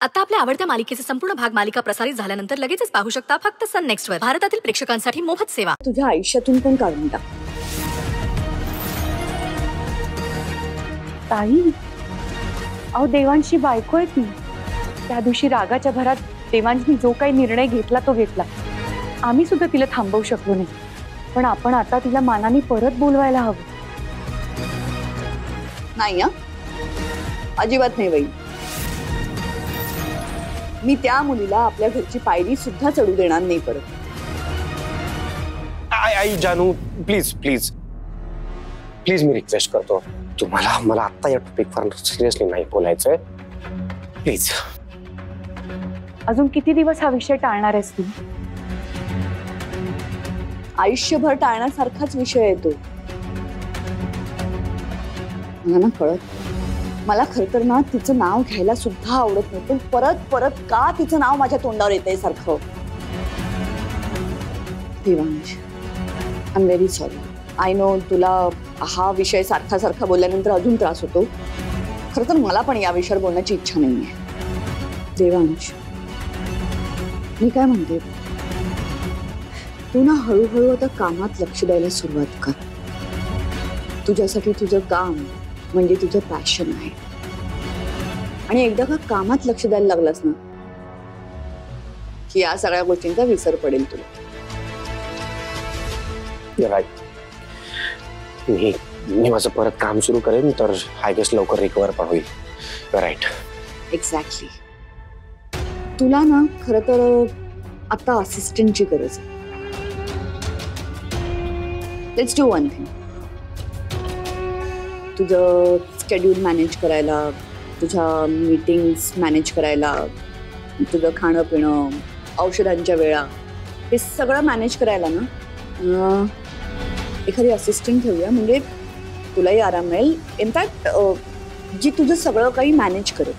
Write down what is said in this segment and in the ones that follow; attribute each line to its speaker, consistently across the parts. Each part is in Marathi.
Speaker 1: आता आपल्या आवडत्या मालिकेचे संपूर्ण भाग मालिका प्रसारित झाल्यानंतर लगेचच पाहू शकता फक्त सन नेक्स्ट वर. भारतातील प्रेक्षकांसाठी मोफत सेवा.
Speaker 2: तुझ्या आयुष्यातून पण काढून टाक.
Speaker 3: ताई, अहो देवांशी बायको आहे ती. त्या दिवशी रागाच्या भरात देवांनी जो काही निर्णय घेतला तो घेतला. आम्ही सुद्धा तिला थांबवू शकलो नाही, पण आपण आता तिला मानाने परत बोलवायला हवं.
Speaker 2: नाही अजिबात नाही बाई. मी त्या मुलीला आपल्या घरची पायरी सुद्धा चढू देणार नाही परत.
Speaker 4: आई जानू, please please please me request करतो तुम्हाला, मला आता या टॉपिकवर सिरियसली नाही बोलायचंय, प्लीज.
Speaker 3: अजून किती दिवस हा विषय टाळणार आहेस तू?
Speaker 2: आयुष्यभर टाळण्यासारखाच विषय आहे तो. मला ना कळत, मला खरं तर ना तिचं नाव घ्यायला सुद्धा आवडत नाही, पण परत परत का तिचं नाव माझ्या तोंडावर येतंय सारखं. Devansh, I am very sorry. I know तुला हा विषय सारखा सारखा बोलल्यानंतर अजून त्रास होतो. खरं तर मला पण या विषयावर बोलण्याची इच्छा नाहीये. देवांश, मी काय म्हणते, तू ना हळूहळू आता कामात लक्ष द्यायला सुरुवात कर. तुझ्यासाठी तुझं काम म्हणजे तुझं पॅशन आहे, आणि एकदा का कामात लक्ष द्यायला लागलास ना की या सगळ्या गोष्टींचा विसर पडेल तुला.
Speaker 4: मी माझं परत काम सुरू करेन तर आय गेस लवकर रिकवर पण होईल. राईट.
Speaker 2: एक्झॅक्टली. तुला ना खरं तर आता असिस्टंटची गरज आहे. Let's do one thing. तुझं शेड्यूल मॅनेज करायला, तुझ्या मीटिंग्स मॅनेज करायला, तुझं खाणं पिणं, औषधांच्या वेळा, हे सगळं मॅनेज करायला ना एखादी असिस्टंट ठेवूया, म्हणजे तुलाही आराम मिळेल. इनफॅक्ट जी तुझं सगळं काही मॅनेज करेल.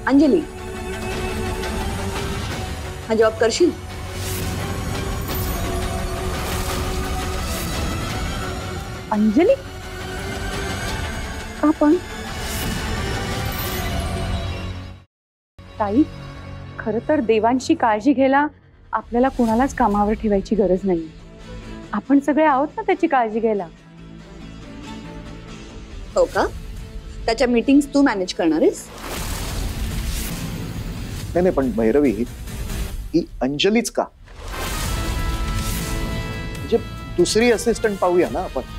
Speaker 2: अंजली, हा जॉब करशील?
Speaker 3: अंजली का पण? ताई, खरं तर देवांशी काळजी घ्यायला आपल्याला कोणालाच कामावर ठेवायची गरज नाही. आपण सगळे आहोत ना त्याची काळजी घ्यायला.
Speaker 2: हो का? त्याच्या मीटिंग्स तू मॅनेज करणार आहेस?
Speaker 5: नाही, पण भैरवी ही अंजलीच का? म्हणजे दुसरी असिस्टंट पाहूया ना आपण.